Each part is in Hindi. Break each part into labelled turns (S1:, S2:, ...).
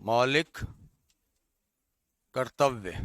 S1: मौलिक कर्तव्य।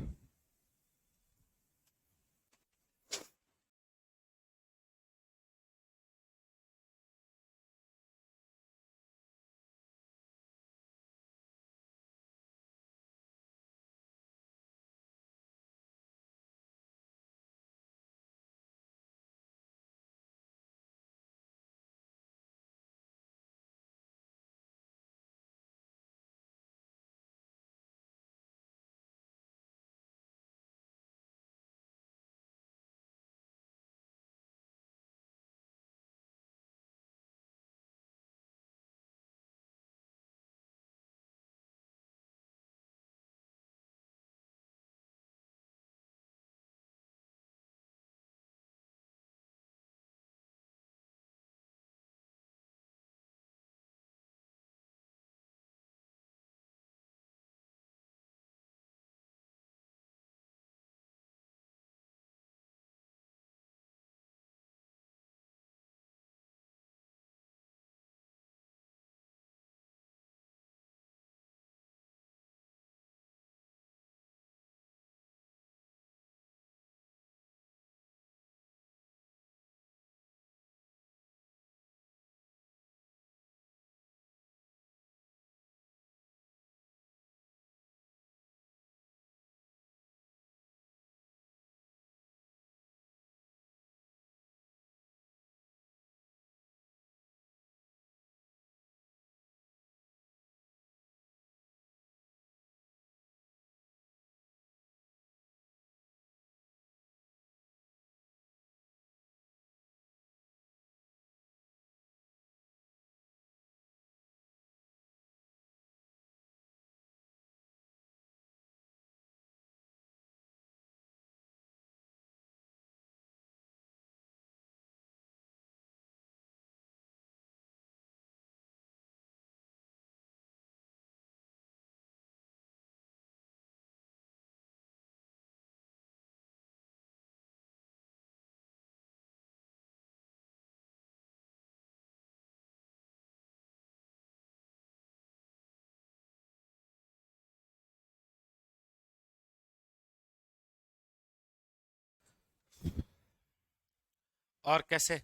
S2: और कैसे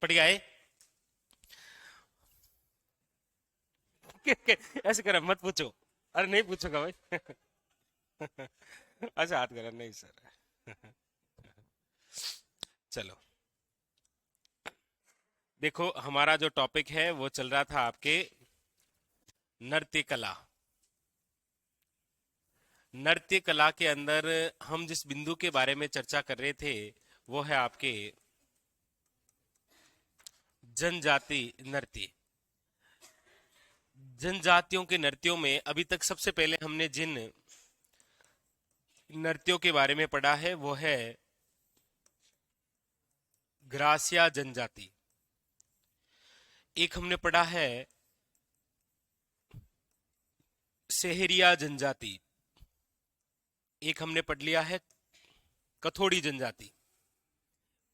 S2: बढ़िया है। ऐसे करो मत पूछो। अरे नहीं पूछूंगा भाई। अच्छा हाथ करा नहीं सर। चलो देखो हमारा जो टॉपिक है वो चल रहा था आपके नृत्य कला। नृत्य कला के अंदर हम जिस बिंदु के बारे में चर्चा कर रहे थे वो है आपके जनजाति नृत्य। जनजातियों के नृत्यों में अभी तक सबसे पहले हमने जिन नृत्यों के बारे में पढ़ा है वो है ग्रासिया जनजाति। एक हमने पढ़ा है सेहरिया जनजाति। एक हमने पढ़ लिया है कथोड़ी जनजाति।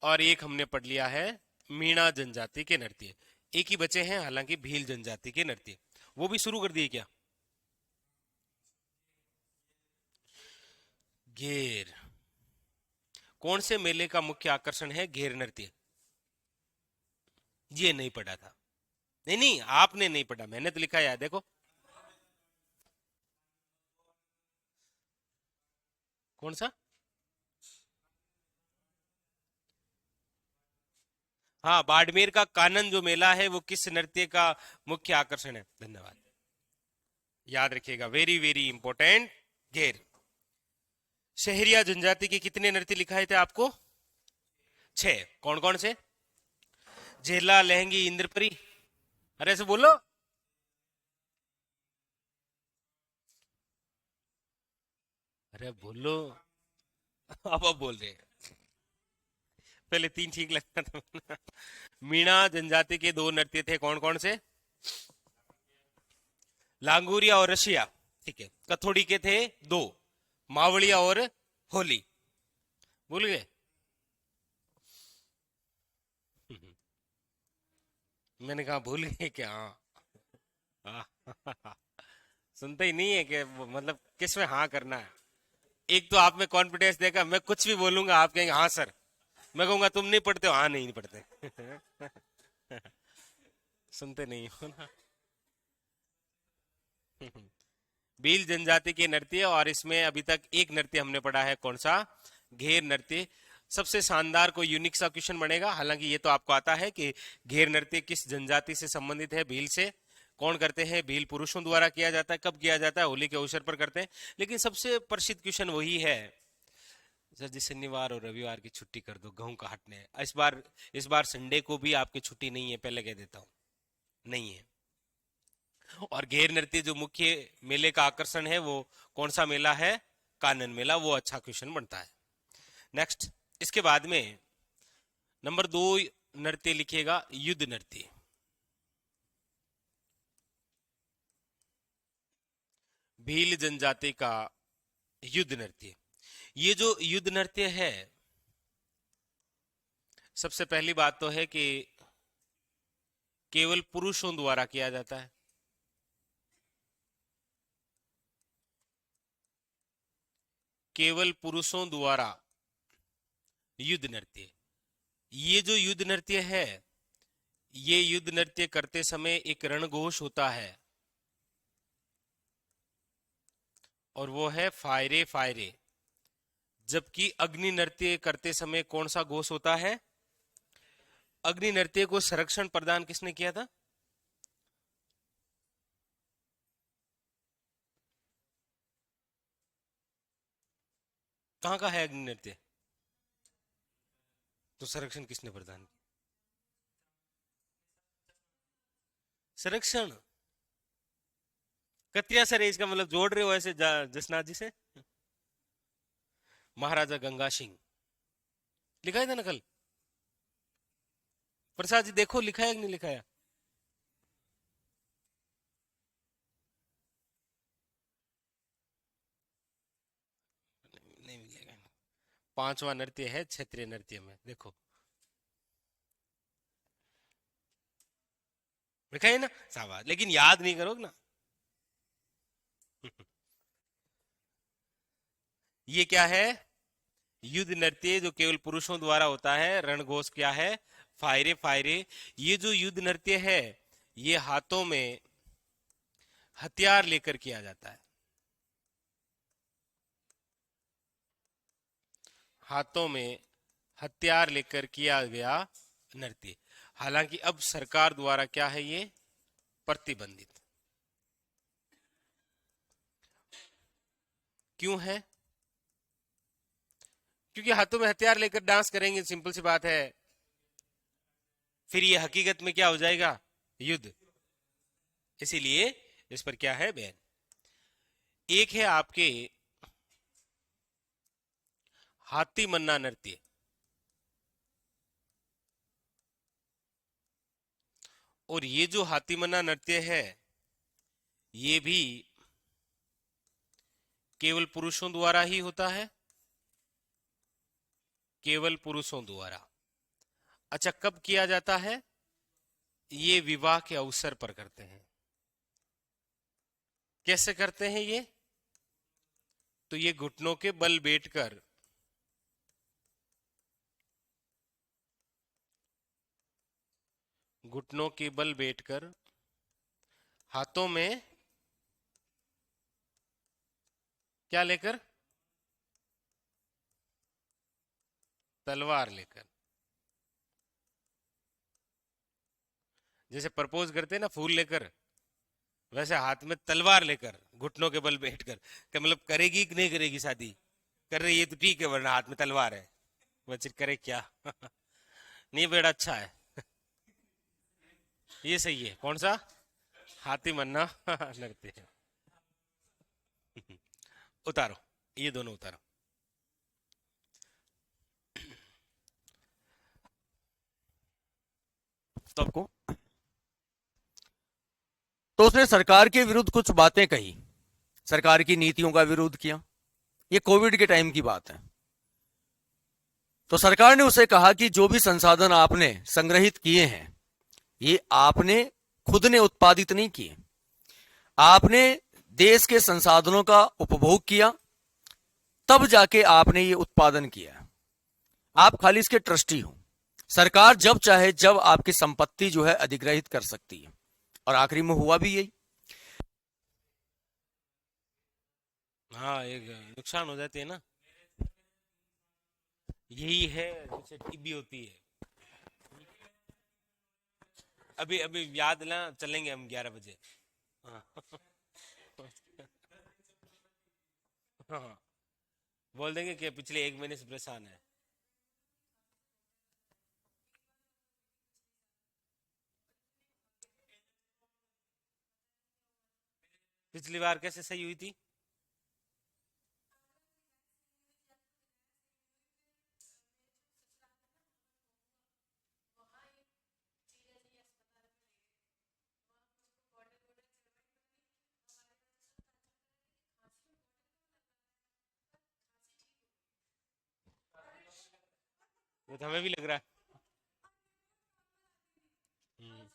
S2: और एक हमने पढ़ लिया है मीणा जनजाति के नृत्य। एक ही बचे हैं हालांकि भील जनजाति के नृत्य। वो भी शुरू कर दिए क्या? घेर। कौन से मेले का मुख्य आकर्षण है घेर नृत्य? ये नहीं पढ़ा था। नहीं नहीं आपने नहीं पढ़ा, मैंने तो लिखा है देखो। कौन सा? हाँ बाड़मेर का कानन जो मेला है वो किस नृत्य का मुख्य आकर्षण है? धन्यवाद। याद रखिएगा, वेरी वेरी इंपॉर्टेंट। घेर। शहरिया जनजाति के कितने नृत्य लिखाए थे आपको? 6। कौन कौन से? झेला लहंगी इंद्रपरी। अरे ऐसे बोलो। अरे बोलो। अब बोल रहे हैं। पहले 3 ठीक लगता था। मीणा जनजाति के 2 नृत्य थे, कौन कौन से? लांगूरिया और रशिया। ठीक है। कथोड़ी के थे 2, मावड़िया और होली। भूल गए? मैंने कहा भूल गए क्या? हाँ। हाँ। सुनते ही नहीं है कि मतलब किस में हाँ करना है। एक तो आप में कॉन्फिडेंस देगा, मैं कुछ भी बोलूंगा आप कहेंगे हाँ सर, मैं कहूंगा तुम नहीं पढ़ते हो, हाँ नहीं पढ़ते। सुनते नहीं हो ना। भील जनजाति के नृत्य, और इसमें अभी तक एक नृत्य हमने पढ़ा है, कौन सा? घेर नृत्य। सबसे शानदार कोई यूनिक सा क्वेश्चन बनेगा, हालांकि ये तो आपको आता है कि घेर नृत्य किस जनजाति से संबंधित है, भील से। कौन करते हैं? भील पुरुषों द्वारा किया जाता है। कब किया जाता है? होली के अवसर पर करते हैं। लेकिन सबसे प्रसिद्ध क्वेश्चन वही है, सर जी शनिवार और रविवार की छुट्टी कर दो, गेहूं काटने हैं। इस बार संडे को भी आपकी छुट्टी नहीं है, पहले कह देता हूं, नहीं है। और घेर नृत्य जो मुख्य मेले का आकर्षण है, वो कौन सा मेला है? कानन मेला। वो अच्छा क्वेश्चन बनता है। नेक्स्ट, इसके बाद में नंबर 2 नृत्य लिखिएगा, युद्ध नृत्य। भील जनजाति का युद्ध नृत्य। ये जो युद्ध नृत्य है, सबसे पहली बात तो है कि केवल पुरुषों द्वारा किया जाता है। केवल पुरुषों द्वारा युद्ध नृत्य। ये जो युद्ध नृत्य है, ये युद्ध नृत्य करते समय एक रणघोष होता है, और वो है फायरे फायरे। जबकि अग्नि नृत्य करते समय कौन सा घोष होता है? अग्नि नृत्य को संरक्षण प्रदान किसने किया था? कहां का है अग्नि नृत्य? तो संरक्षण किसने प्रदान किया? संरक्षण कतिया सर, इसका मतलब जोड़ रहे हो ऐसे जसनाथ जी से? महाराजा गंगा सिंह लिखा था ना कल? प्रसाद जी देखो लिखा है कि नहीं लिखा है? नहीं मिलेगा। 5वां नृत्य है क्षेत्रीय नृत्य में, देखो लिखा है ना, शाबाश। लेकिन याद नहीं करोगे ना। ये क्या है? युद्ध नृत्य जो केवल पुरुषों द्वारा होता है। रणघोष क्या है? फायरे फायरे। ये जो युद्ध नृत्य है, ये हाथों में हथियार लेकर किया जाता है। हाथों में हथियार लेकर किया गया नृत्य। हालांकि अब सरकार द्वारा क्या है, ये प्रतिबंधित। क्यों है? क्योंकि हाथों में हथियार लेकर डांस करेंगे, सिंपल सी बात है, फिर ये हकीकत में क्या हो जाएगा? युद्ध। इसीलिए इस पर क्या है? बैन। एक है आपके हाथी मन्ना नृत्य। और ये जो हाथी मन्ना नृत्य है, ये भी केवल पुरुषों द्वारा ही होता है। केवल पुरुषों द्वारा। अच्छा, कब किया जाता है? ये विवाह के अवसर पर करते हैं। कैसे करते हैं ये? तो ये घुटनों के बल बैठकर, घुटनों के बल बैठकर, हाथों में क्या लेकर? तलवार लेकर। जैसे प्रपोज करते हैं ना फूल लेकर, वैसे हाथ में तलवार लेकर, घुटनों के बल बैठकर। क्या मतलब करेगी कि नहीं करेगी शादी? कर रही है तो ठीक है, वरना हाथ में तलवार है, बच्चे करे क्या? नहीं बेटा, अच्छा है। ये सही है। कौन सा? हाथी मन्ना नृत्य है। उतारो, ये दोनों उतारो।
S1: तो आपको, तो उसने सरकार के विरुद्ध कुछ बातें कही, सरकार की नीतियों का विरोध किया। ये कोविड के टाइम की बात है। तो सरकार ने उसे कहा कि जो भी संसाधन आपने संग्रहित किए हैं, ये आपने खुद ने उत्पादित नहीं किए। आपने देश के संसाधनों का उपभोग किया, तब जाके आपने ये उत्पादन किया। आप खाली इसके ट्रस्टी हो। सरकार जब चाहे जब आपकी संपत्ति जो है अधिग्रहित कर सकती है, और आखिरी में हुआ भी यही।
S2: हाँ, एक नुकसान हो जाती है ना, यही है जैसे टीबी होती है। अभी अभी याद ना, चलेंगे हम 11 बजे। हाँ। हाँ, बोल देंगे कि पिछले 1 महीने से परेशान है। पिछली बार कैसे सही हुई थी? वो तो हमें भी लग रहा है। हम्म।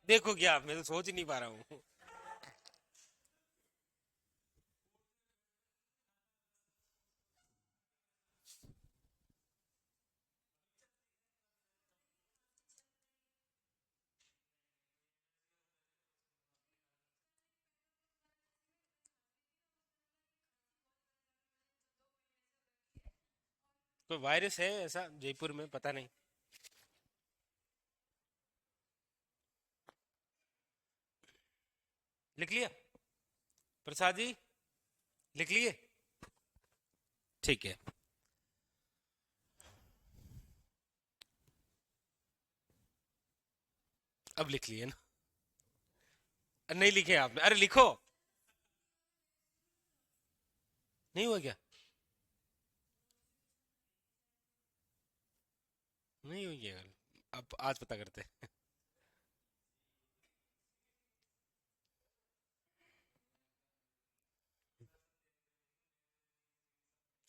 S2: देखो क्या, मैं तो सोच ही नहीं पा रहा हूँ। कोई वायरस है ऐसा जयपुर में, पता नहीं। लिख लिया प्रसाद जी? लिख लिए? ठीक है। अब लिख लिए ना? नहीं लिखे आपने? अरे लिखो। नहीं हुआ क्या? नहीं हुई क्या? अब आज पता करते हैं।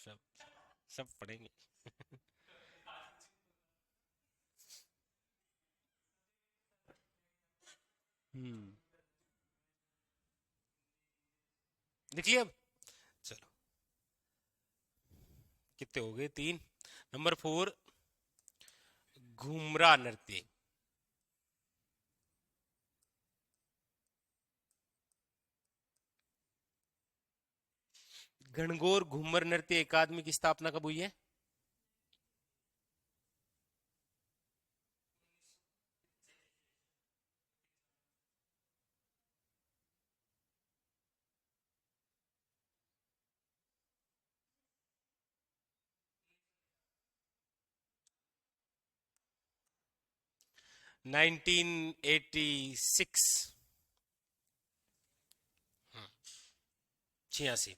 S2: सब सब पढ़ेंगे। हम्म। लिख लिया अब? चलो, कितने हो गए? 3। नंबर 4, घुमरा नृत्य। गणगौर घूमर नृत्य अकादमी की स्थापना कब हुई है? नाइनटीन 86। 86।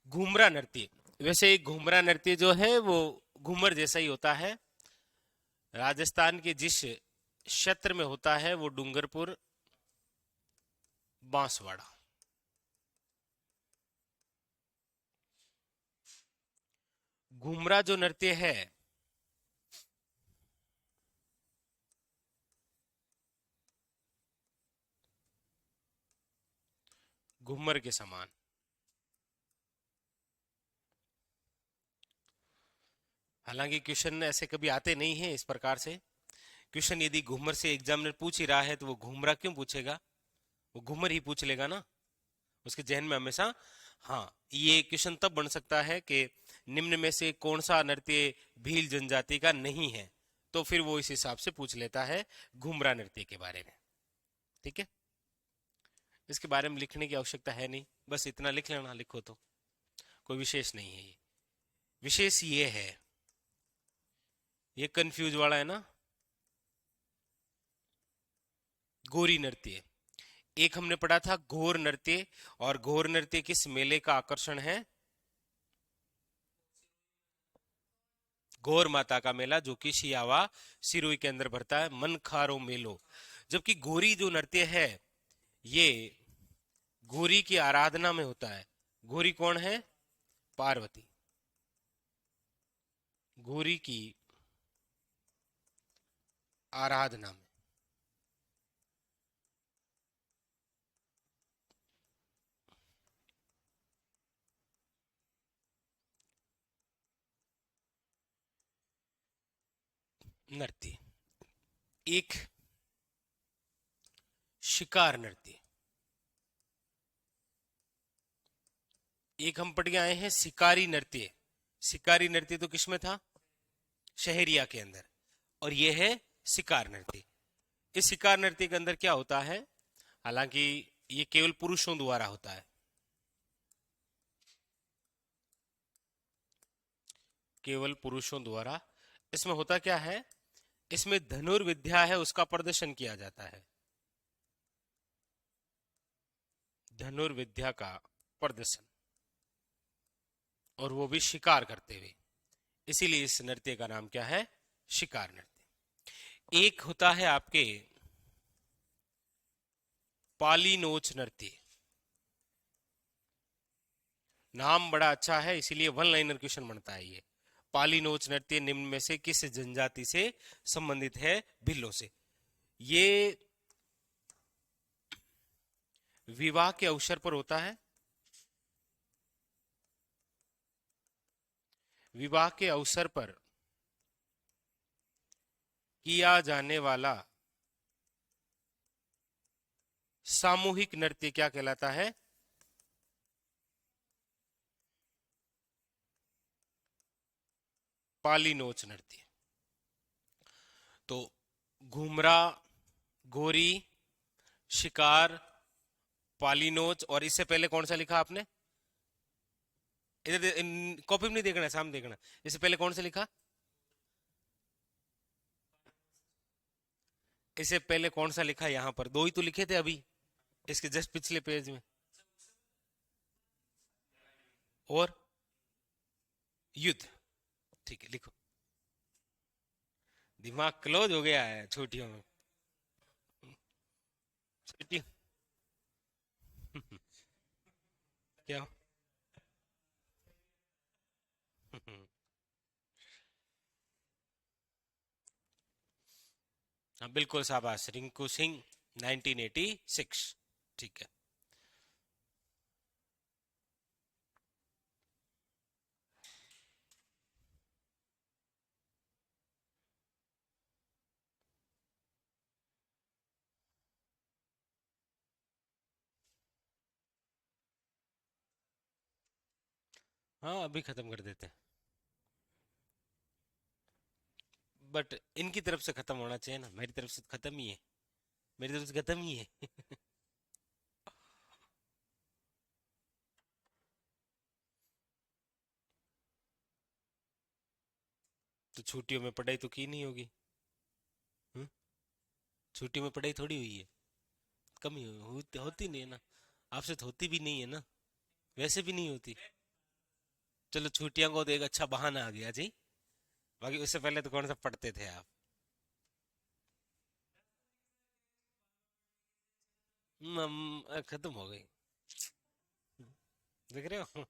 S2: घूमरा नृत्य, वैसे घूमरा नृत्य जो है वो घूमर जैसा ही होता है। राजस्थान के जिस क्षेत्र में होता है वो डूंगरपुर, बांसवाड़ा। घूमरा जो नृत्य है, घूमर के समान। हालांकि क्वेश्चन ऐसे कभी आते नहीं है इस प्रकार से। क्वेश्चन यदि घूमर से एग्जामिनर पूछ ही रहा है तो वो घूमरा क्यों पूछेगा? वो घूमर ही पूछ लेगा ना। उसके जहन में हमेशा, हाँ, ये क्वेश्चन तब बन सकता है कि निम्न में से कौन सा नृत्य भील जनजाति का नहीं है, तो फिर वो इस हिसाब से पूछ लेता है घुमरा नृत्य के बारे में। ठीक है, इसके बारे में लिखने की आवश्यकता है नहीं, बस इतना लिख लेना, लिखो तो कोई विशेष नहीं है। ये विशेष ये है, ये कंफ्यूज वाला है ना। गोरी नृत्य, एक हमने पढ़ा था घोर नृत्य, और घोर नृत्य किस मेले का आकर्षण है? गौर माता का मेला जो कि सियावा सिरोही के अंदर भरता है, मनखारो मेलो। जबकि गोरी जो नृत्य है ये गौरी की आराधना में होता है। गौरी कौन है? पार्वती। गौरी की आराधना में। नृत्य एक शिकार नृत्य, एक हम पढ़ के आए हैं शिकारी नृत्य। शिकारी नृत्य तो किसमें था? शहरिया के अंदर। और यह है शिकार नृत्य। इस शिकार नृत्य के अंदर क्या होता है? हालांकि ये केवल पुरुषों द्वारा होता है, केवल पुरुषों द्वारा। इसमें होता क्या है? इसमें धनुर्विद्या है उसका प्रदर्शन किया जाता है, धनुर्विद्या का प्रदर्शन, और वो भी शिकार करते हुए। इसीलिए इस नृत्य का नाम क्या है? शिकार नृत्य। एक होता है आपके पालीनोच नृत्य। नाम बड़ा अच्छा है इसीलिए वन लाइनर क्वेश्चन बनता है ये। पालीनोच नृत्य निम्न में से किस जनजाति से संबंधित है? भिल्लों से। ये विवाह के अवसर पर होता है। विवाह के अवसर पर किया जाने वाला सामूहिक नृत्य क्या कहलाता है? पालीनोच नृत्य। तो घुमरा, गोरी, शिकार, पालीनोच, और इससे पहले कौन सा लिखा आपने? इधर कॉपी में नहीं देखना, सामने देखना। इससे पहले कौन सा लिखा? इससे पहले कौन सा लिखा? यहां पर दो ही तो लिखे थे अभी, इसके जस्ट पिछले पेज में। और युद्ध, ठीक है, लिखो। दिमाग क्लोज हो गया है छुट्टियों में। छुट्टी क्या? हाँ बिल्कुल, शाबाश, रिंकू सिंह 1986। ठीक है। हाँ अभी खत्म कर देते हैं, बट इनकी तरफ से खत्म होना चाहिए ना, मेरी तरफ से खत्म ही है, मेरी तरफ से खत्म ही है। तो छुट्टियों में पढ़ाई तो की नहीं होगी? हम्म? छुट्टियों में पढ़ाई थोड़ी हुई है, कमी होती नहीं है ना, आपसे तो होती भी नहीं है ना, वैसे भी नहीं होती। चलो छुट्टियां को तो एक अच्छा बहाना आ गया जी, बाकी उससे पहले तो कौन सा पढ़ते थे आप? खत्म हो गई, देख रहे हो?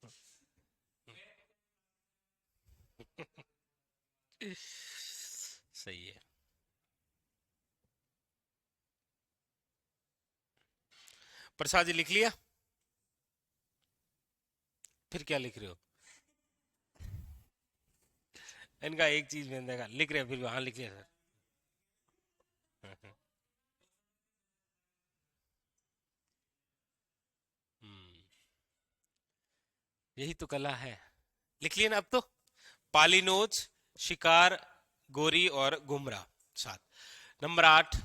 S2: सही है। प्रसाद जी लिख लिया? फिर क्या लिख रहे हो? इनका एक चीज मैंने देखा, लिख रहे हैं फिर, हाँ लिख लिया सर। हम्म, यही तो कला है। लिख लिया ना अब तो? पालीनोच, शिकार, गोरी और गुमरा। 7। नंबर 8,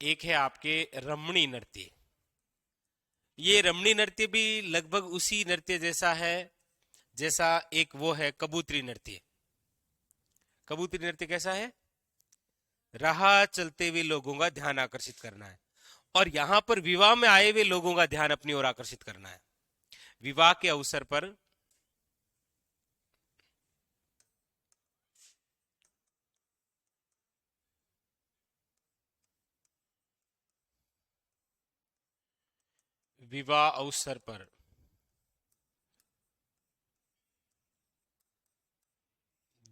S2: एक है आपके रमणी नृत्य। ये रमणी नृत्य भी लगभग उसी नृत्य जैसा है जैसा एक वो है कबूतरी नृत्य। कबूतरी नृत्य कैसा है? राह चलते हुए लोगों का ध्यान आकर्षित करना है, और यहां पर विवाह में आए हुए लोगों का ध्यान अपनी ओर आकर्षित करना है। विवाह के अवसर पर विवाह अवसर पर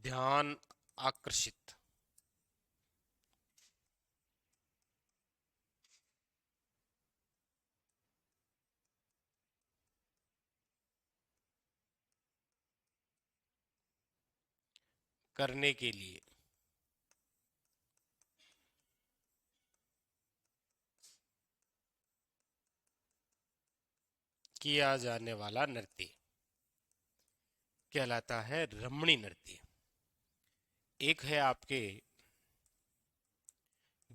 S2: ध्यान आकर्षित करने के लिए किया जाने वाला नृत्य कहलाता है रमणी नृत्य। एक है आपके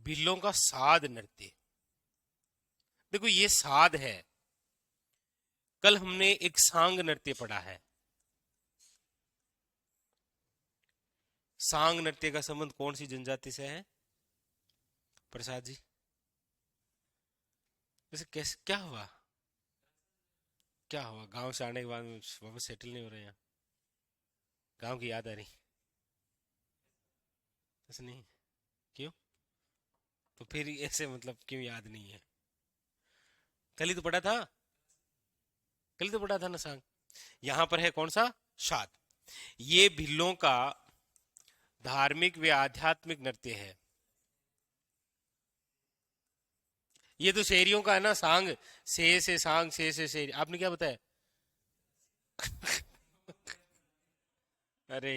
S2: बिल्लों का साध नृत्य। देखो ये साध है। कल हमने एक सांग नृत्य पढ़ा है। सांग नृत्य का संबंध कौन सी जनजाति से है प्रसाद जी? वैसे कैसे क्या हुआ? क्या हुआ? गांव से आने के बाद वापस सेटल नहीं हो रहे हैं? गांव की याद आ रही? ऐसे नहीं? क्यों? तो फिर ऐसे मतलब क्यों याद नहीं है? कल ही तो पढ़ा था। कल ही तो पढ़ा था ना सांग। यहां पर है कौन सा? शाद। ये भिल्लों का धार्मिक व आध्यात्मिक नृत्य है। ये तो शेरियों का है ना सांग। से सांग से शेरी। आपने क्या बताया? अरे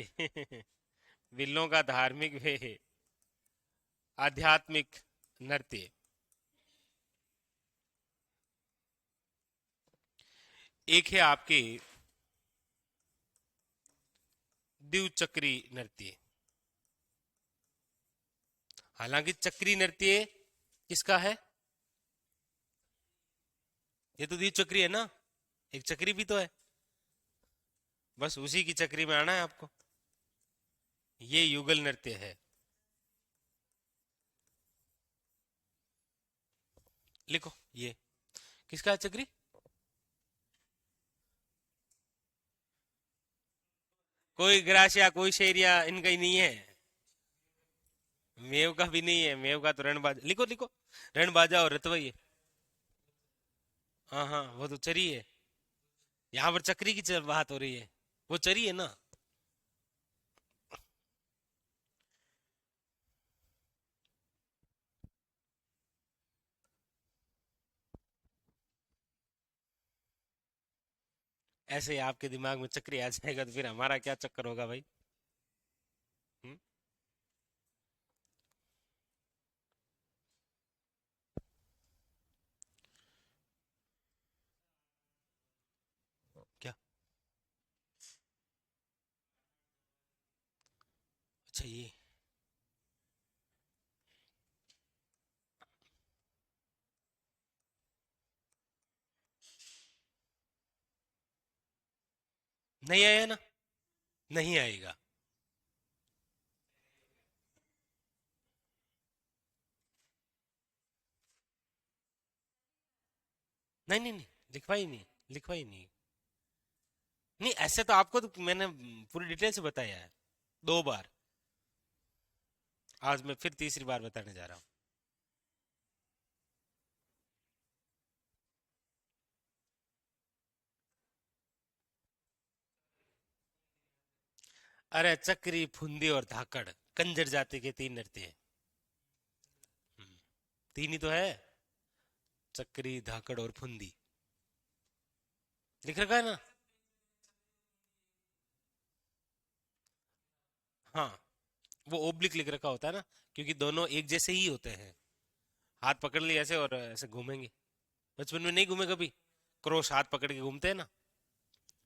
S2: भिल्लों का धार्मिक व आध्यात्मिक नृत्य। एक है आपके द्विचक्री नृत्य। हालांकि चक्री नृत्य किसका है? ये तो द्विचक्री है ना। एक चक्री भी तो है। बस उसी की चक्री में आना है आपको। ये युगल नृत्य है। लिखो ये किसका है चक्री? कोई ग्रासिया कोई शेरिया इनका ही नहीं है। मेव का भी नहीं है। मेव का तो रणबाजा। लिखो लिखो रणबाजा और रतवई है। हाँ हाँ वो तो चरी है। यहाँ पर चक्री की बात हो रही है। वो चरी है ना। ऐसे ही आपके दिमाग में चक्री आ जाएगा तो फिर हमारा क्या चक्कर होगा भाई? हम्म? क्या? अच्छा ये नहीं आया ना। नहीं आएगा। नहीं नहीं नहीं लिखवाई नहीं। लिखवाई नहीं। नहीं ऐसे तो आपको तो मैंने पूरी डिटेल से बताया है 2 बार। आज मैं फिर तीसरी बार बताने जा रहा हूँ। अरे चक्री फुंदी और धाकड़ कंजर जाति के 3 नृत्य हैं। 3 ही तो है। चक्री धाकड़ और फुंदी लिख रखा है ना। हाँ वो ओब्लिक लिख रखा होता है ना क्योंकि दोनों एक जैसे ही होते हैं। हाथ पकड़ लिए ऐसे और ऐसे घूमेंगे। बचपन में नहीं घूमे कभी? क्रॉस हाथ पकड़ के घूमते हैं ना।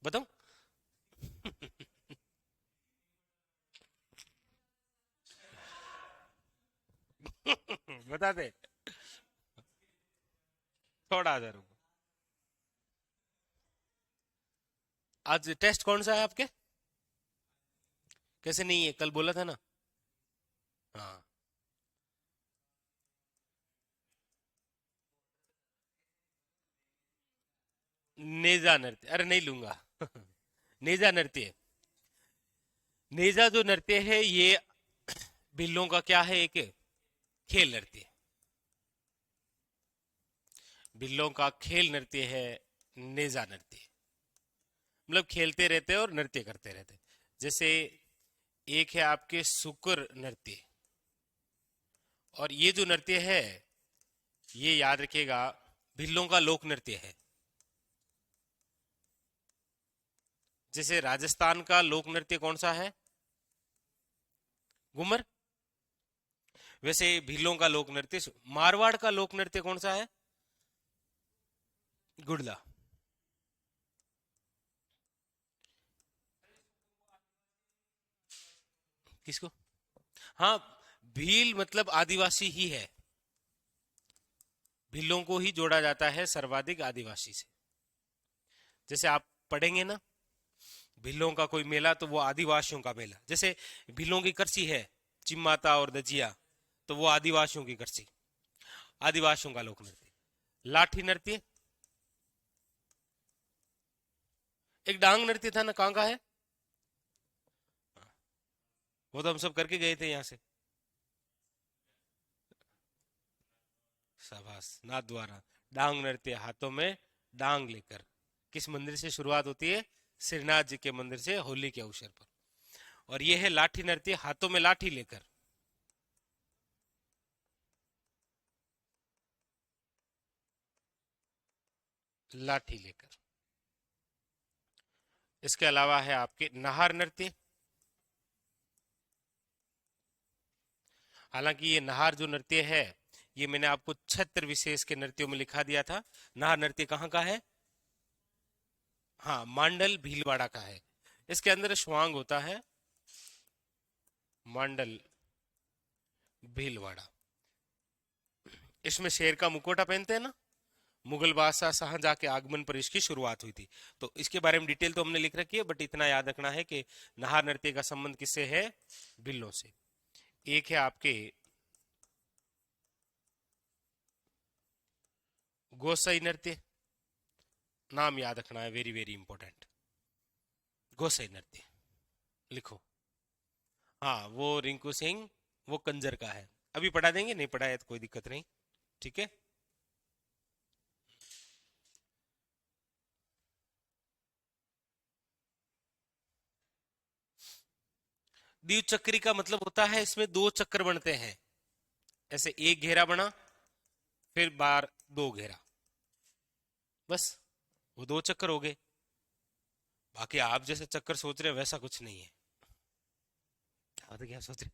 S2: बताऊं? बता दे। थोड़ा सा रुको। आज टेस्ट कौन सा है आपके? कैसे नहीं है? कल बोला था ना। हाँ नेजा नृत्य। अरे नहीं लूंगा। नेजा नृत्य। नेजा जो नृत्य है ये बिल्लों का क्या है? एक खेल नृत्य। भिल्लों का खेल नृत्य है नेजा नृत्य, मतलब खेलते रहते और नृत्य करते रहते। जैसे एक है आपके सुकुर नृत्य, और ये जो नृत्य है ये याद रखिएगा भिल्लों का लोक नृत्य है। जैसे राजस्थान का लोक नृत्य कौन सा है? घूमर। वैसे भीलों का लोक नृत्य, मारवाड़ का लोक नृत्य कौन सा है? गुड़ला। किसको? हाँ, भील मतलब आदिवासी ही है, भीलों को ही जोड़ा जाता है सर्वाधिक आदिवासी से। जैसे आप पढ़ेंगे ना भीलों का कोई मेला तो वो आदिवासियों का मेला। जैसे भीलों की करसी है चिम्माता और दजिया, तो वो आदिवासियों की करसी, आदिवासियों का लोक नृत्य। लाठी नृत्य, एक डांग नृत्य था ना, कहां का है? वो तो हम सब करके गए थे यहां से। शाबाश, नाथ द्वारा। डांग नृत्य, हाथों में डांग लेकर। किस मंदिर से शुरुआत होती है? श्रीनाथ जी के मंदिर से, होली के अवसर पर। और ये है लाठी नृत्य, हाथों में लाठी लेकर। लाठी लेकर। इसके अलावा है आपके नाहर नृत्य। हालांकि ये नाहर जो नृत्य है ये मैंने आपको छत्र विशेष के नृत्यों में लिखा दिया था। नाहर नृत्य कहाँ का है? हाँ, मांडल भीलवाड़ा का है। इसके अंदर श्वांग होता है, मांडल भीलवाड़ा। इसमें शेर का मुकोटा पहनते हैं ना, मुगल बादशाह शाहजहां के आगमन पर इसकी शुरुआत हुई थी। तो इसके बारे में डिटेल तो हमने लिख रखी है, बट इतना याद रखना है कि नाहर नृत्य का संबंध किससे है? भिल्लों से। एक है आपके गोसाई नृत्य, नाम याद रखना है, वेरी वेरी इंपॉर्टेंट। गोसाई नृत्य लिखो। हाँ, वो रिंकू सिंह, वो कंजर का है। अभी पढ़ा देंगे, नहीं पढ़ा है तो कोई दिक्कत नहीं, ठीक है। द्विचक्री का मतलब होता है इसमें दो चक्कर बनते हैं। ऐसे एक घेरा बना, फिर बार दो घेरा, बस वो दो चक्कर हो गए। बाकी आप जैसे चक्कर सोच रहे हैं वैसा कुछ नहीं है। आप तो क्या सोच रहे?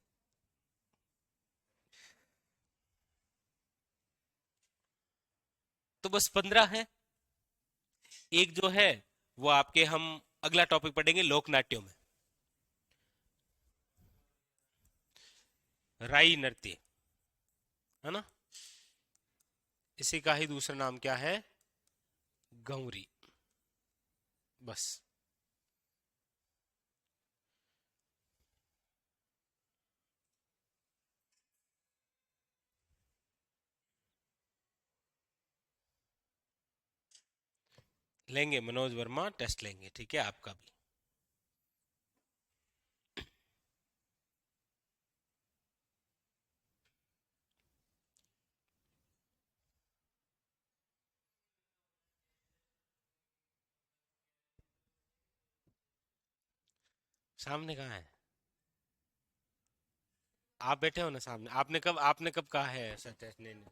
S2: तो बस 15 है। एक जो है वो आपके, हम अगला टॉपिक पढ़ेंगे लोक नाट्यों में, राई नृत्य, है ना। इसी का ही दूसरा नाम क्या है? गौरी। बस। लेंगे मनोज वर्मा, टेस्ट लेंगे, ठीक है, आपका भी। सामने कहाँ है? आप बैठे हो ना सामने, आपने कब कहा है ऐसा टेस्ट? नहीं नहीं।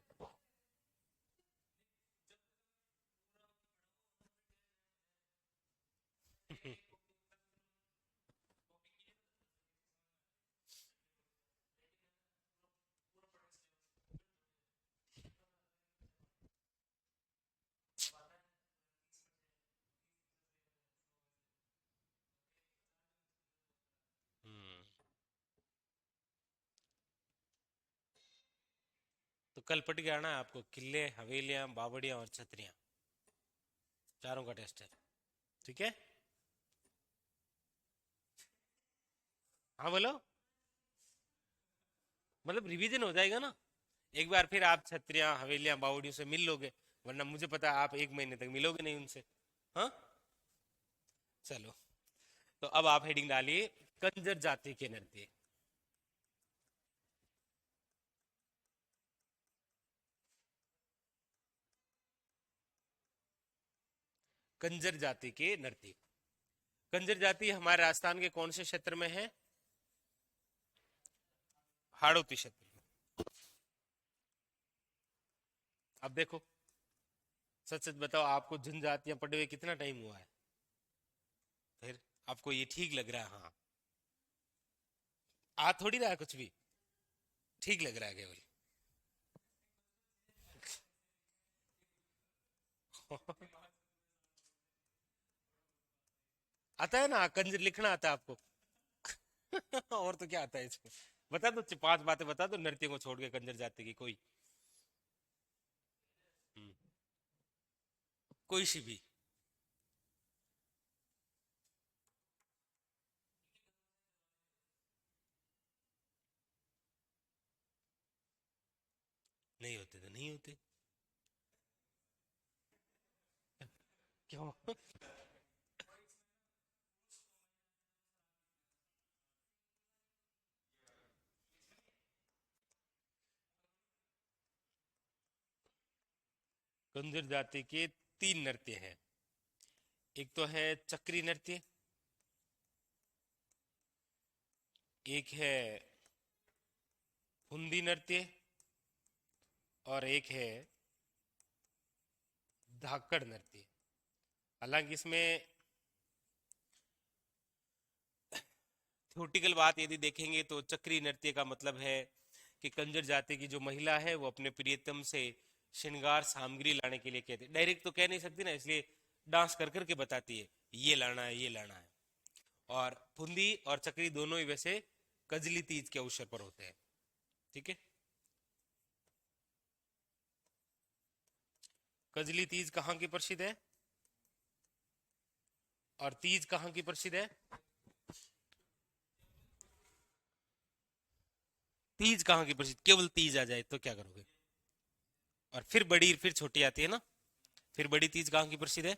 S2: हम्म, तो कल पढ़ के आना है आपको, किले हवेलियां बावड़ियां और छतरियां, चारों का टेस्ट है, ठीक है। हाँ बोलो। मतलब रिवीजन हो जाएगा ना, एक बार फिर आप छतरियां हवेलियां बावड़ियों से मिल लोगे, वरना मुझे पता है आप एक महीने तक मिलोगे नहीं उनसे। हाँ, चलो। तो अब आप हेडिंग डालिए, कंजर जाति के नृत्य। कंजर जाति के नर्तक। कंजर जाति हमारे राजस्थान के कौन से क्षेत्र में है? हाड़ौती क्षेत्र में। अब देखो, सच सच बताओ, आपको जनजातियां पढ़े हुए कितना टाइम हुआ है? फिर आपको ये ठीक लग रहा है? हाँ, आ थोड़ी रहा है कुछ भी, ठीक लग रहा है केवल। आता है ना, कंजर लिखना आता है आपको? और तो क्या आता है इसको? बता दो, पांच बातें बता दो नृत्य को छोड़ के कंजर जाति की कोई। हम्म, कोई सी भी। नहीं होते तो नहीं होते। क्यों? कंजर जाति के तीन नृत्य हैं। एक तो है चक्री नृत्य, एक है हुंदी नृत्य, और एक है धाकड़ नृत्य। हालांकि इसमें थ्योरेटिकल बात यदि देखेंगे तो चक्री नृत्य का मतलब है कि कंजर जाति की जो महिला है वो अपने प्रियतम से श्रृंगार सामग्री लाने के लिए कहती है। डायरेक्ट तो कह नहीं सकती ना, इसलिए डांस कर करके बताती है ये लाना है, ये लाना है। और फुंदी और चक्री दोनों ही वैसे कजली तीज के अवसर पर होते हैं। ठीक है, कजली तीज कहाँ की प्रसिद्ध है और तीज कहाँ की प्रसिद्ध है? तीज कहाँ की प्रसिद्ध? केवल तीज आ जाए तो क्या करोगे? और फिर बड़ी, फिर छोटी आती है ना, फिर बड़ी तीज कहाँ की प्रसिद्ध है?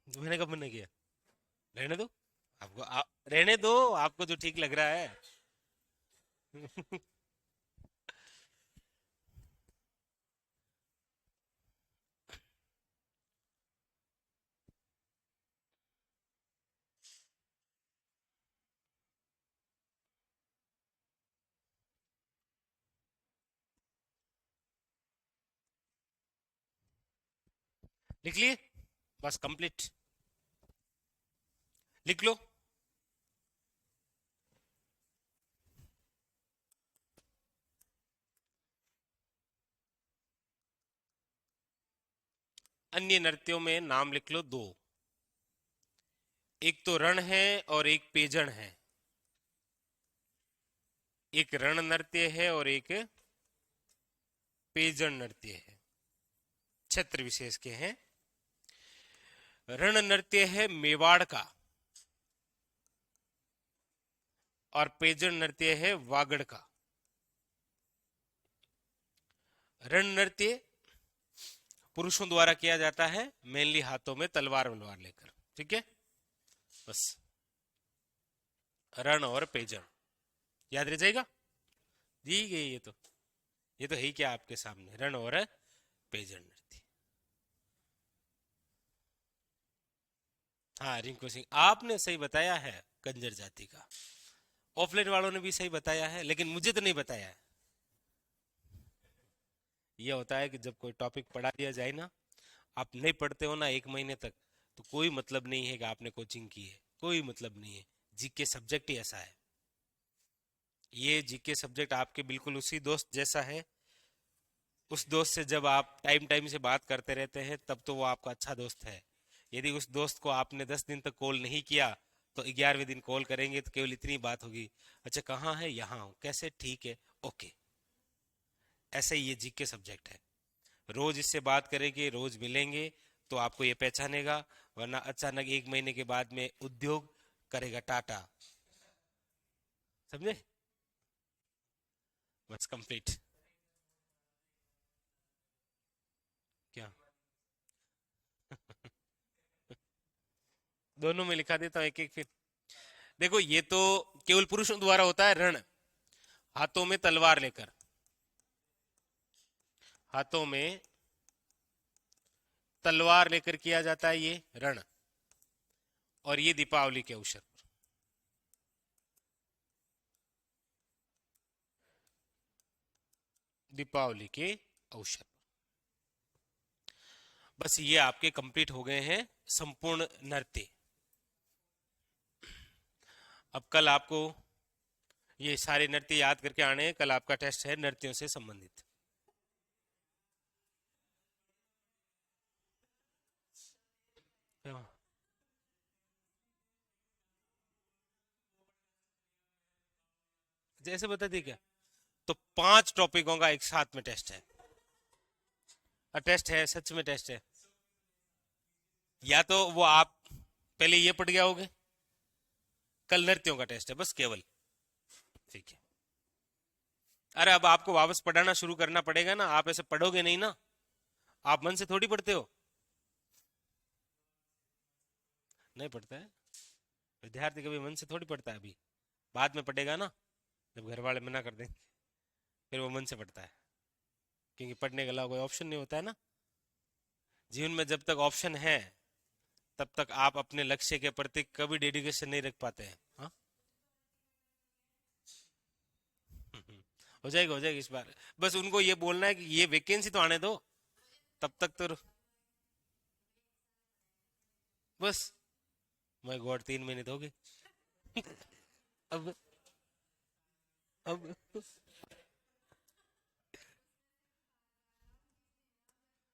S2: मैंने कब मना किया? रहने दो, रहने दो, आपको जो ठीक लग रहा है। लिख लिए? बस कंप्लीट। लिख लो। अन्य नृत्यों में नाम लिख लो दो। एक तो रण है और एक पेजन है। एक रण नृत्य है और एक पेजन नृत्य है, क्षेत्र विशेष के हैं। रण नृत्य है मेवाड़ का और पेजन नृत्य है वागड़ का। रण नृत्य पुरुषों द्वारा किया जाता है, मेनली हाथों में तलवार वलवार लेकर। ठीक है, बस रण और पेजन याद रह जाएगा। दी गई ये तो है ही क्या आपके सामने, रण और पेजन नृत्य। हाँ रिंकू सिंह, आपने सही बताया है कंजर जाति का। ऑफलाइन वालों ने भी सही बताया है, लेकिन मुझे तो नहीं बताया है। ये होता है कि जब कोई टॉपिक पढ़ा दिया जाए ना, आप नहीं पढ़ते हो ना एक महीने तक, तो कोई मतलब नहीं है कि आपने कोचिंग की है, कोई मतलब नहीं है। जीके सब्जेक्ट ही ऐसा है। ये जीके सब्जेक्ट आपके बिल्कुल उसी दोस्त जैसा है। उस दोस्त से जब आप टाइम टाइम से बात करते रहते हैं तब तो वो आपका अच्छा दोस्त है। यदि उस दोस्त को आपने 10 दिन तक कॉल नहीं किया तो 11वें दिन कॉल करेंगे तो केवल इतनी बात होगी, अच्छा कहाँ है, यहाँ हूँ, कैसे, ठीक है, ओके। ऐसे ही ये जीके सब्जेक्ट है। रोज इससे बात करेंगे, रोज मिलेंगे तो आपको ये पहचानेगा, वरना अचानक 1 महीने के बाद में उद्योग करेगा टाटा। समझे? बस कंप्लीट। क्या? दोनों में लिखा देता हूँ एक एक फिर। देखो ये तो केवल पुरुषों द्वारा होता है रण, हाथों में तलवार लेकर, हाथों में तलवार लेकर किया जाता है ये रण, और ये दीपावली के अवसर पर। दीपावली के अवसर पर। बस ये आपके कंप्लीट हो गए हैं संपूर्ण नृत्य। अब कल आपको ये सारे नृत्य याद करके आने हैं। कल आपका टेस्ट है नृत्यों से संबंधित। जैसे बता दी क्या, तो 5 टॉपिकों का एक साथ में टेस्ट है। टेस्ट है, सच में टेस्ट है। या तो वो आप पहले ये पढ़ गया होगे, कल नृत्यों का टेस्ट है बस केवल, ठीक है। अरे अब आपको वापस पढ़ाना शुरू करना पड़ेगा ना, आप ऐसे पढ़ोगे नहीं ना, आप मन से थोड़ी पढ़ते हो। नहीं पढ़ता है विद्यार्थी, कभी मन से थोड़ी पढ़ता है। अभी बाद में पढ़ेगा ना, जब घर वाले मना कर देंगे, फिर वो मन से पढ़ता है, क्योंकि पढ़ने के अलावा कोई ऑप्शन नहीं होता है ना। जीवन में जब तक ऑप्शन है तब तक आप अपने लक्ष्य के प्रति कभी डेडिकेशन नहीं रख पाते हैं। हाँ हो जाएगा इस बार। बस उनको ये बोलना है कि ये वैकेंसी तो आने दो, तब तक तो बस। माय गॉड 3 महीने तो हो गए। अब अब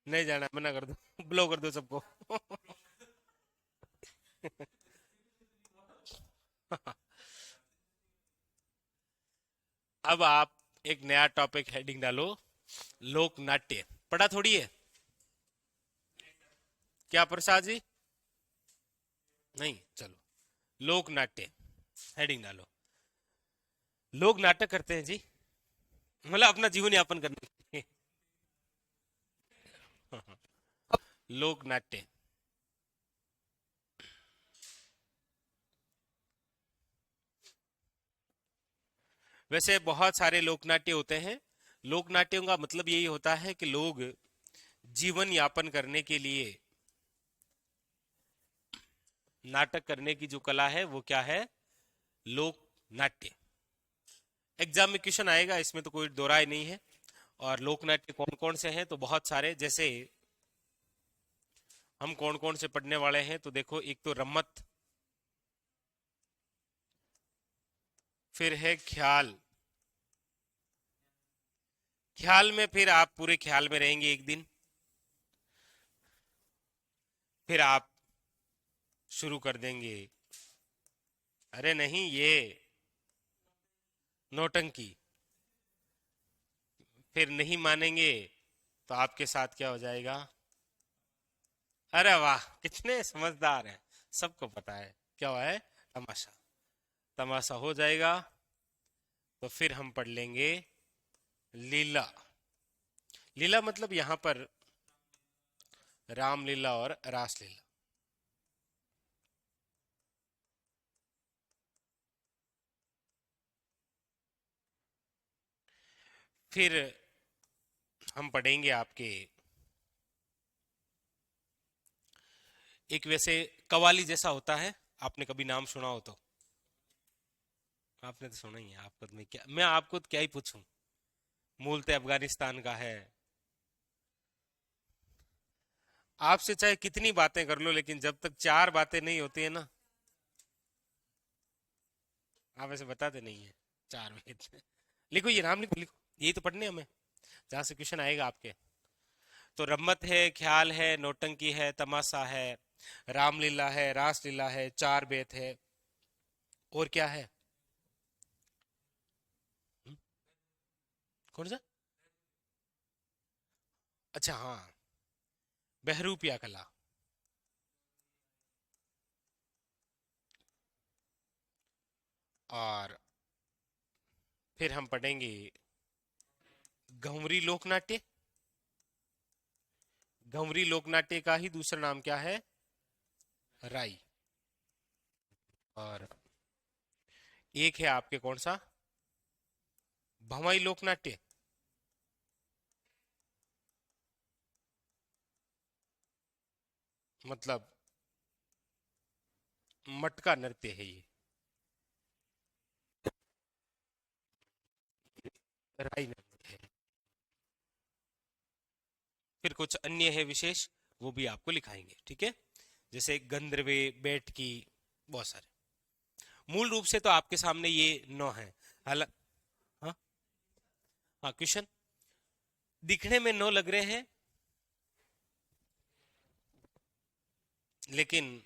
S2: नहीं जाना, मना कर दो, ब्लो कर दो सबको। अब आप एक नया टॉपिक हेडिंग डालो, लोक नाट्य। पढ़ा थोड़ी है क्या प्रसाद जी? नहीं, चलो लोक नाट्य हेडिंग डालो। लोग नाटक करते हैं जी, मतलब अपना जीवन यापन करने के लिए। लोक नाट्य। वैसे बहुत सारे लोकनाट्य होते हैं। लोकनाट्यों का मतलब यही होता है कि लोग जीवन यापन करने के लिए नाटक करने की जो कला है वो क्या है? लोक नाट्य। एग्जाम में क्वेश्चन आएगा, इसमें तो कोई दो राय नहीं है। और लोक नाट्य कौन कौन से हैं? तो बहुत सारे। जैसे हम कौन कौन से पढ़ने वाले हैं, तो देखो, एक तो रम्मत, फिर है ख्याल। ख्याल में फिर आप पूरे ख्याल में रहेंगे एक दिन, फिर आप शुरू कर देंगे, अरे नहीं ये नौटंकी। फिर नहीं मानेंगे तो आपके साथ क्या हो जाएगा? अरे वाह, कितने समझदार हैं, सबको पता है क्या हुआ है? तमाशा। तमाशा हो जाएगा तो फिर हम पढ़ लेंगे लीला। लीला मतलब यहां पर रामलीला और रासलीला। फिर हम पढ़ेंगे आपके एक वैसे कवाली जैसा होता है, आपने कभी नाम सुना हो तो? आपने तो सुना ही है। आपको तो मैं आपको तो क्या ही पूछूं, मूलतः अफगानिस्तान का है। आपसे चाहे कितनी बातें कर लो, लेकिन जब तक 4 बातें नहीं होती है ना, आप ऐसे बताते नहीं है 4 वेद। लिखो ये नाम, लिखो लिखो, यही तो पढ़ने हमें, जहां से क्वेश्चन आएगा आपके। तो रम्मत है, ख्याल है, नौटंकी है, तमाशा है, रामलीला है, रासलीला है, 4 बेत है, और क्या है? हम्म, कौन सा? अच्छा हाँ, बहरूपिया कला। और फिर हम पढ़ेंगे घुमरी लोकनाट्य। घुमरी लोकनाट्य का ही दूसरा नाम क्या है? राई। और एक है आपके कौन सा, भंवई लोकनाट्य, मतलब मटका नृत्य है ये, राई नृत्य है। फिर कुछ अन्य है विशेष, वो भी आपको लिखाएंगे, ठीक है, जैसे गंधर्वे, बैठकी, बहुत सारे। मूल रूप से तो आपके सामने ये 9 है। हालांकि हाँ, हाँ क्वेश्चन, दिखने में 9 लग रहे हैं, लेकिन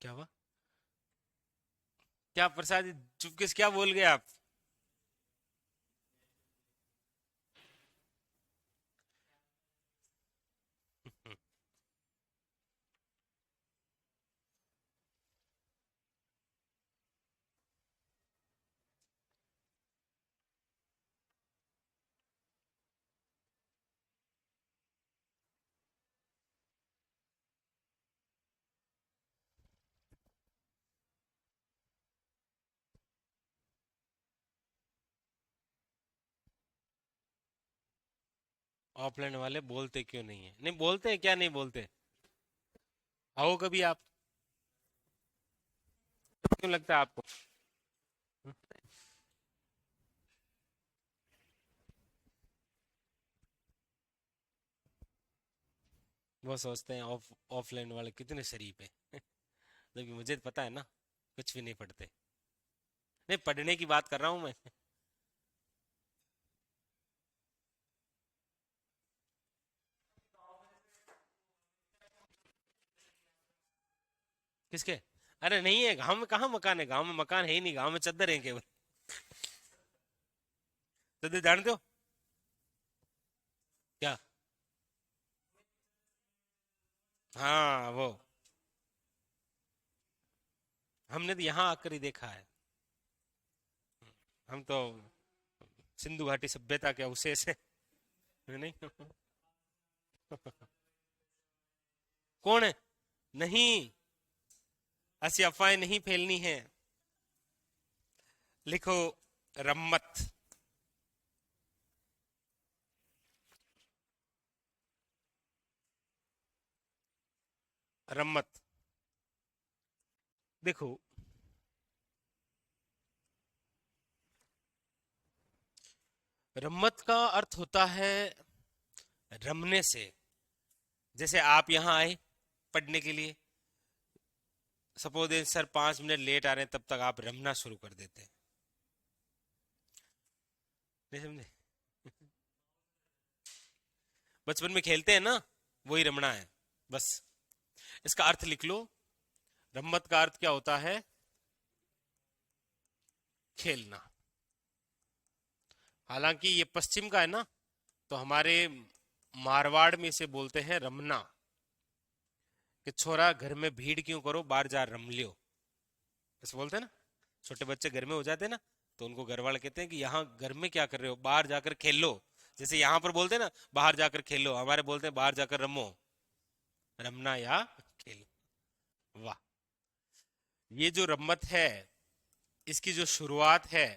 S2: क्या हुआ, क्या प्रसाद जी, चुपके से क्या बोल गए आप? ऑफलाइन वाले बोलते क्यों नहीं है? नहीं बोलते हैं, क्या नहीं बोलते? आओ कभी आप, क्यों लगता है आपको? वो सोचते हैं ऑफलाइन वाले कितने शरीफ है। जबकि मुझे तो पता है ना, कुछ भी नहीं पढ़ते। नहीं, पढ़ने की बात कर रहा हूं मैं। किसके? अरे नहीं है, गांव में कहाँ मकान है, गांव में मकान है ही नहीं, गांव में चद्दर है केवल। चद्दर जानते हो क्या? हाँ वो, हमने तो यहाँ आकर ही देखा है। हम तो सिंधु घाटी सभ्यता के अवशेष है। नहीं। कौन है? नहीं, ऐसी अफवाहें नहीं फैलनी है। लिखो, रम्मत। रम्मत, देखो, रम्मत का अर्थ होता है रमने से। जैसे आप यहाँ आए पढ़ने के लिए, सपोज सर 5 मिनट लेट आ रहे हैं, तब तक आप रमना शुरू कर देते हैं। नहीं समझे? बचपन में खेलते हैं ना, वही रमना है बस। इसका अर्थ लिख लो, रम्मत का अर्थ क्या होता है? खेलना। हालांकि ये पश्चिम का है ना, तो हमारे मारवाड़ में इसे बोलते हैं रमना, कि छोरा घर में भीड़ क्यों करो, बाहर जा रम लियो, ऐसे बोलते हैं ना। छोटे बच्चे घर में हो जाते हैं ना, तो उनको घर वाले कहते हैं कि यहाँ घर में क्या कर रहे हो, बाहर जाकर खेल लो। जैसे यहाँ पर बोलते हैं ना, बाहर जाकर खेलो, हमारे बोलते हैं बाहर जाकर रमो, रमना या खेल। वाह। ये जो रम्मत है, इसकी जो शुरुआत है,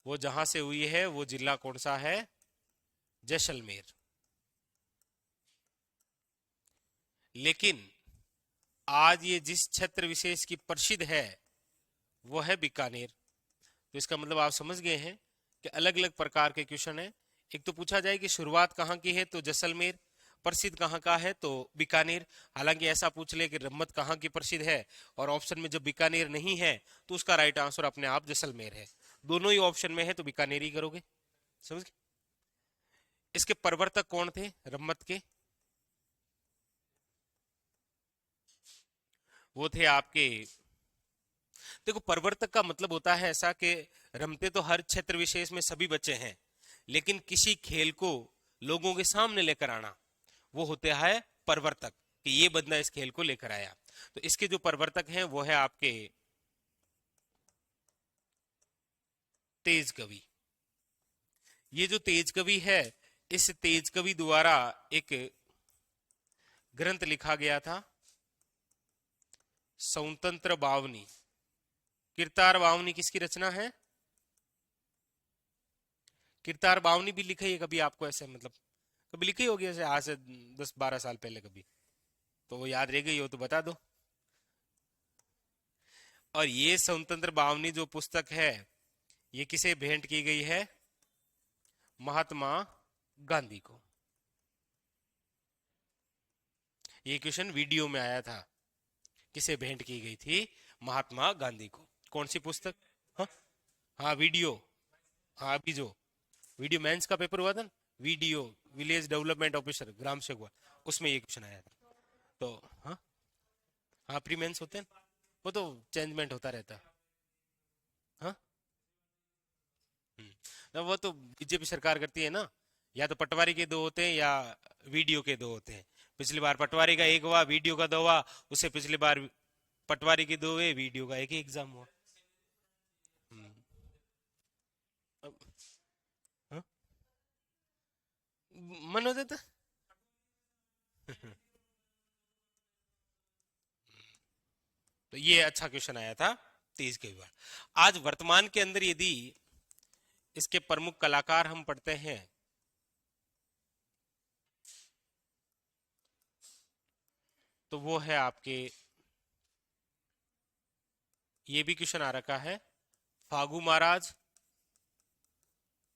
S2: वो जहां से हुई है, वो जिला कौन सा है? जैसलमेर। लेकिन आज ये जिस क्षेत्र विशेष की प्रसिद्ध है, वो है बीकानेर। तो इसका मतलब आप समझ गए हैं कि अलग अलग प्रकार के क्वेश्चन है। एक तो पूछा जाए कि शुरुआत कहाँ की है, तो जैसलमेर। प्रसिद्ध कहाँ का है, तो बीकानेर। हालांकि ऐसा पूछ ले कि रम्मत कहाँ की प्रसिद्ध है, और ऑप्शन में जब बीकानेर नहीं है, तो उसका राइट आंसर अपने आप जैसलमेर है। दोनों ही ऑप्शन में है तो बीकानेर ही करोगे। समझ गए? इसके प्रवर्तक कौन थे रम्मत के? वो थे आपके, देखो प्रवर्तक का मतलब होता है ऐसा कि रमते तो हर क्षेत्र विशेष में सभी बच्चे हैं, लेकिन किसी खेल को लोगों के सामने लेकर आना, वो होता है प्रवर्तक, कि ये बंदा इस खेल को लेकर आया। तो इसके जो प्रवर्तक हैं वो है आपके तेज कवि। ये जो तेज कवि है, इस तेज कवि द्वारा एक ग्रंथ लिखा गया था? स्वतंत्र बावनी। किरतार बावनी किसकी रचना है? किरतार बावनी भी लिखी है कभी आपको? ऐसे मतलब कभी लिखी होगी ऐसे आज से 10-12 साल पहले कभी, तो वो याद रह गई हो तो बता दो। और ये स्वतंत्र बावनी जो पुस्तक है ये किसे भेंट की गई है? महात्मा गांधी को। ये क्वेश्चन वीडियो में आया था, किसे भेंट की गई थी? महात्मा गांधी को। कौन सी पुस्तक? हाँ हाँ वीडियो। हाँ अभी जो वीडियो मेंस का पेपर हुआ था ना, वीडियो विलेज डेवलपमेंट ऑफिसर ग्राम सेवक हुआ, उसमें ये क्वेश्चन आया था। तो हाँ हाँ प्री मेंस होते हैं, वो तो चेंजमेंट होता रहता है। हाँ तो वो तो बीजेपी सरकार करती है ना, या तो पटवारी के दो होते हैं या वीडियो के दो होते हैं। पिछली बार पटवारी का एक हुआ, वीडियो का दो हुआ, उससे पिछली बार पटवारी के दो हुए, वीडियो का एक ही एग्जाम हुआ। हम्म, अब- हाँ? मन हो जाता। तो ये अच्छा क्वेश्चन आया था 23 के बार। आज वर्तमान के अंदर यदि इसके प्रमुख कलाकार हम पढ़ते हैं तो वो है आपके, ये भी क्वेश्चन आ रखा है, फागू महाराज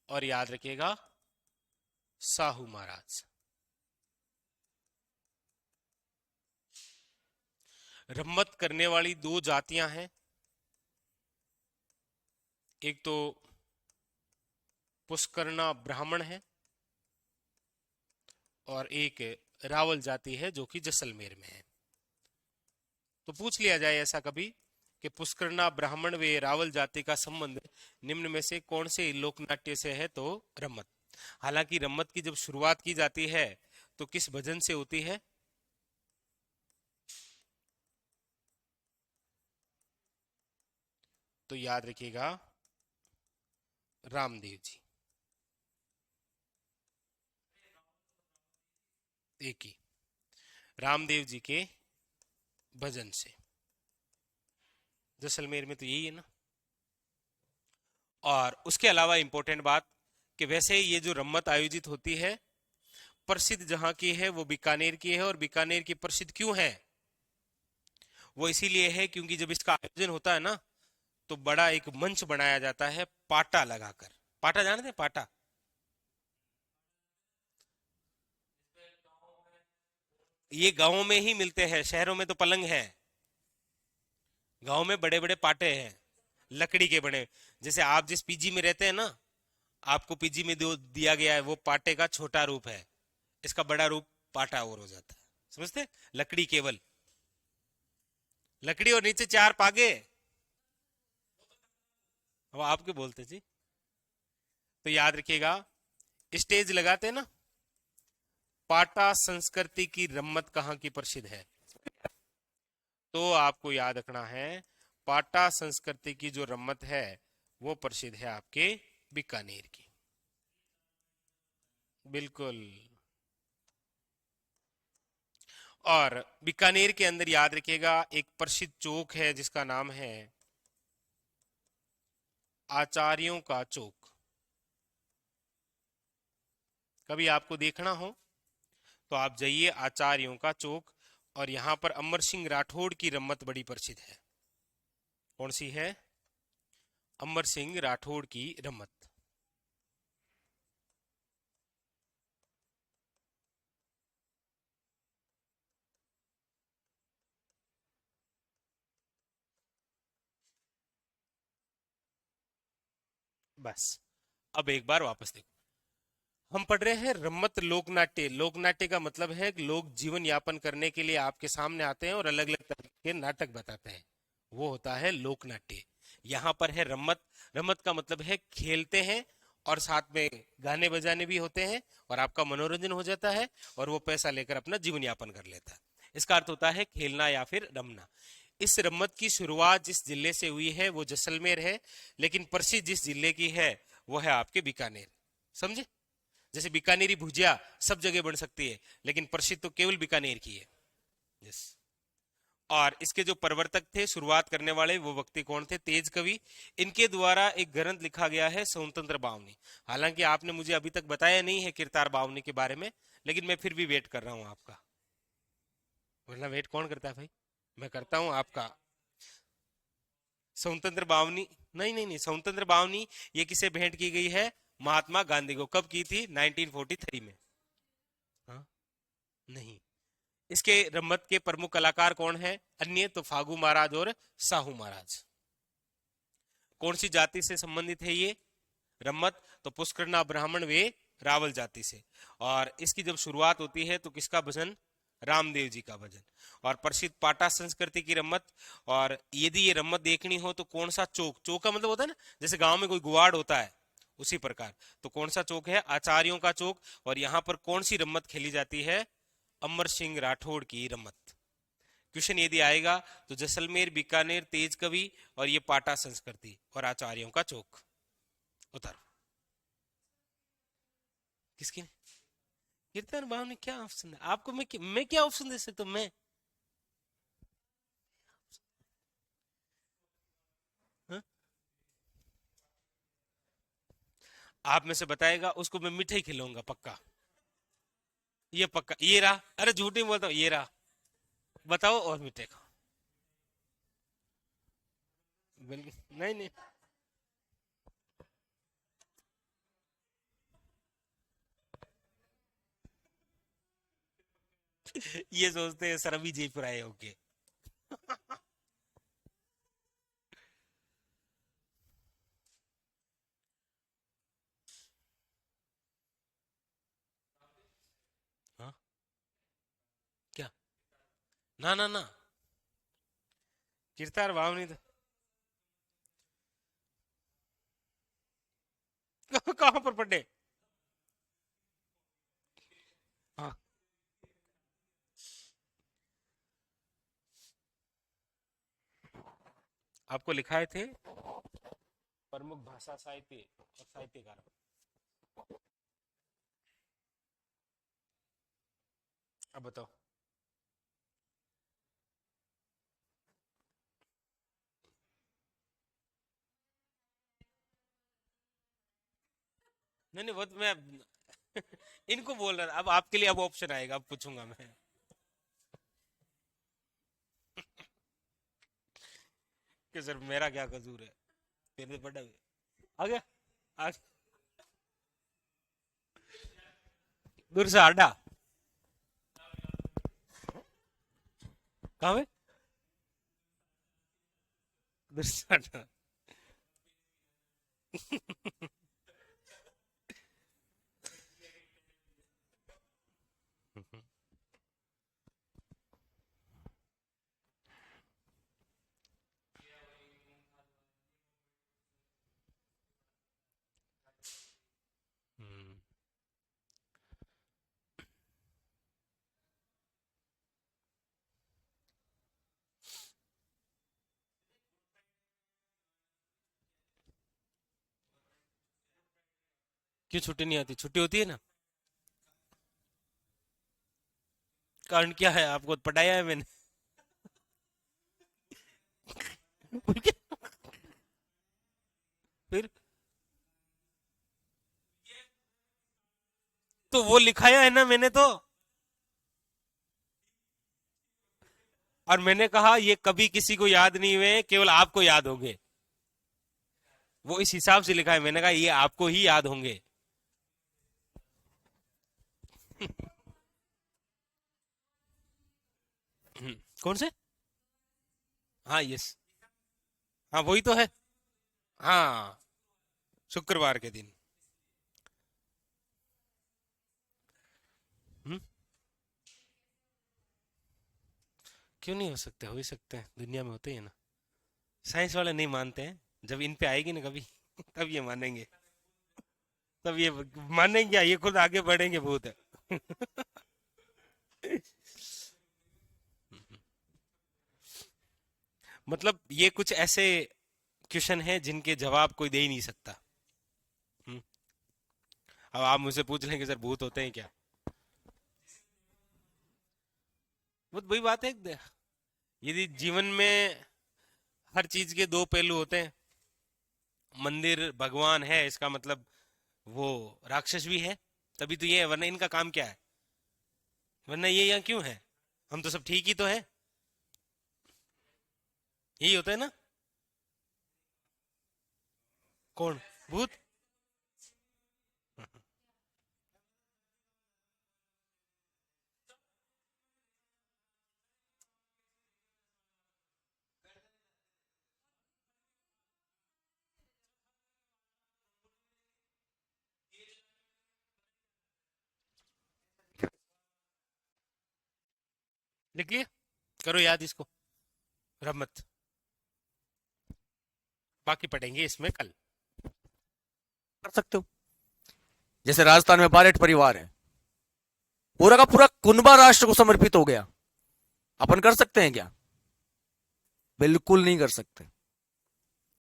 S2: और याद रखिएगा साहू महाराज। रम्मत करने वाली दो जातियां हैं, एक तो पुष्करना ब्राह्मण है और एक रावल जाति है जो कि जैसलमेर में है। तो पूछ लिया जाए ऐसा कभी कि पुष्करना ब्राह्मण व रावल जाति का संबंध निम्न में से कौन से लोकनाट्य से है? तो रम्मत। हालांकि रम्मत की जब शुरुआत की जाती है तो किस भजन से होती है? तो याद रखिएगा रामदेव जी। एक ही रामदेव जी के भजन से। जैसलमेर में तो यही है ना। और उसके अलावा इंपॉर्टेंट बात कि वैसे ये जो रम्मत आयोजित होती है प्रसिद्ध जहां की है वो बीकानेर की है। और बीकानेर की प्रसिद्ध क्यों है? वो इसीलिए है क्योंकि जब इसका आयोजन होता है ना तो बड़ा एक मंच बनाया जाता है पाटा लगाकर। पाटा जानते हैं? पाटा ये गांवों में ही मिलते हैं, शहरों में तो पलंग है, गांव में बड़े बड़े पाटे हैं लकड़ी के बने। जैसे आप जिस पीजी में रहते हैं ना, आपको पीजी में दिया गया है वो पाटे का छोटा रूप है, इसका बड़ा रूप पाटा और हो जाता है। समझते? लकड़ी केवल लकड़ी और नीचे चार पागे, वो आपके बोलते जी। तो याद रखिएगा स्टेज लगाते हैं ना, पाटा संस्कृति की रम्मत कहाँ की प्रसिद्ध है? तो आपको याद रखना है पाटा संस्कृति की जो रम्मत है वो प्रसिद्ध है आपके बीकानेर की। बिल्कुल। और बीकानेर के अंदर याद रखिएगा एक प्रसिद्ध चौक है जिसका नाम है आचार्यों का चौक। कभी आपको देखना हो तो आप जाइए आचार्यों का चौक, और यहां पर अमर सिंह राठौड़ की रम्मत बड़ी प्रसिद्ध है। कौन सी है? अमर सिंह राठौड़ की रम्मत। बस अब एक बार वापस देखो, हम पढ़ रहे हैं रम्मत लोकनाट्य। लोकनाट्य का मतलब है कि लोग जीवन यापन करने के लिए आपके सामने आते हैं और अलग अलग तरह के नाटक बताते हैं, वो होता है लोकनाट्य। यहाँ पर है रम्मत। रम्मत का मतलब है खेलते हैं और साथ में गाने बजाने भी होते हैं और आपका मनोरंजन हो जाता है और वो पैसा लेकर अपना जीवन यापन कर लेता है। इसका अर्थ होता है खेलना या फिर रमना। इस रम्मत की शुरुआत जिस जिले से हुई है वो जैसलमेर है, लेकिन प्रसिद्ध जिस जिले की है वो है आपके बीकानेर। समझे? जैसे बीकानेरी भुजिया सब जगह बन सकती है, लेकिन प्रसिद्ध तो केवल बीकानेर की है। यस। और इसके जो प्रवर्तक थे, शुरुआत करने वाले, वो व्यक्ति कौन थे? तेज कवि। इनके द्वारा एक ग्रंथ लिखा गया है स्वतंत्र बावनी। हालांकि आपने मुझे अभी तक बताया नहीं है कीर्तार बावनी के बारे में, लेकिन मैं फिर भी वेट कर रहा हूं आपका। वरना वेट कौन करता है भाई? मैं करता हूं आपका। स्वतंत्र बावनी, नहीं नहीं नहीं, स्वतंत्र बावनी ये किसे भेंट की गई है? महात्मा गांधी को। कब की थी? 1943 में। हाँ? नहीं। इसके रम्मत के प्रमुख कलाकार कौन है? अन्य तो फागू महाराज और साहू महाराज। कौन सी जाति से संबंधित है ये रम्मत? तो पुष्करना ब्राह्मण वे रावल जाति से। और इसकी जब शुरुआत होती है तो किसका भजन? रामदेव जी का भजन। और प्रसिद्ध पाटा संस्कृति की रम्मत। और यदि ये रम्मत देखनी हो तो कौन सा चौक? चौक का मतलब होता है ना, जैसे गांव में कोई गुवाड़ होता है, उसी प्रकार। तो कौन सा चौक है? आचार्यों का चौक। और यहाँ पर कौन सी रम्मत खेली जाती है? अमर सिंह राठौड़ की रम्मत। क्वेश्चन यदि आएगा तो जैसलमेर, बीकानेर, तेज कवि और ये पाटा संस्कृति और आचार्यों का चौक। उतारो। किसकी? कीर्तन भाव ने क्या ऑप्शन है आपको? मैं क्या ऑप्शन दे सकता हूं? मैं हा? आप में से बताएगा उसको मैं मिठाई खिलाऊंगा पक्का। ये पक्का, ये रहा। अरे झूठ नहीं बोलता हूं, ये रहा। बताओ और मिठाई खाओ। बिल्कुल नहीं नहीं। ये सोचते हैं सर अभी जयपुर आए होके। हाँ? क्या? ना ना ना, कीर्तार भाव नहीं था। कहां पर पढ़े? हाँ, आपको लिखाए थे प्रमुख भाषा साहित्य और साहित्यकार। अब बताओ। नहीं नहीं, वो तो मैं इनको बोल रहा था। अब आपके लिए अब ऑप्शन आएगा, अब पूछूंगा मैं कि सर मेरा क्या कसूर है? फिर तो बड़ा आ गया। आ दूर से आडा कहाँ है? दूर से आडा। हम्म, क्यों छुट्टी नहीं आती? छुट्टी होती है ना। कारण क्या है? आपको पढ़ाया है मैंने। फिर तो वो लिखाया है ना मैंने तो। और मैंने कहा ये कभी किसी को याद नहीं हुए, केवल आपको याद होंगे। वो इस हिसाब से लिखा है, मैंने कहा ये आपको ही याद होंगे। कौन से? हाँ यस। हाँ वही तो है। हाँ, शुक्रवार के दिन। हम्म, क्यों नहीं हो सकते? हो ही सकते हैं, दुनिया में होते ही है ना। साइंस वाले नहीं मानते हैं, जब इन पे आएगी ना कभी तब ये मानेंगे। तब ये मानेंगे क्या? ये खुद आगे बढ़ेंगे बहुत है। मतलब ये कुछ ऐसे क्वेश्चन है जिनके जवाब कोई दे ही नहीं सकता। हम्म, अब आप मुझसे पूछ लेंगे सर भूत होते हैं क्या, वो वही बात है। यदि जीवन में हर चीज के दो पहलू होते हैं, मंदिर भगवान है इसका मतलब वो राक्षस भी है, तभी तो ये है, वरना इनका काम क्या है, वरना ये यहाँ क्यों है, हम तो सब ठीक ही तो है, यही होता है ना। कौन भूत? लिख लिए, करो याद इसको, रब मत, बाकी पढ़ेंगे इसमें कल।
S1: कर सकते हो, जैसे राजस्थान में बारेट परिवार है, पूरा का पूरा कुनबा राष्ट्र को समर्पित हो गया, अपन कर सकते हैं क्या? बिल्कुल नहीं कर सकते।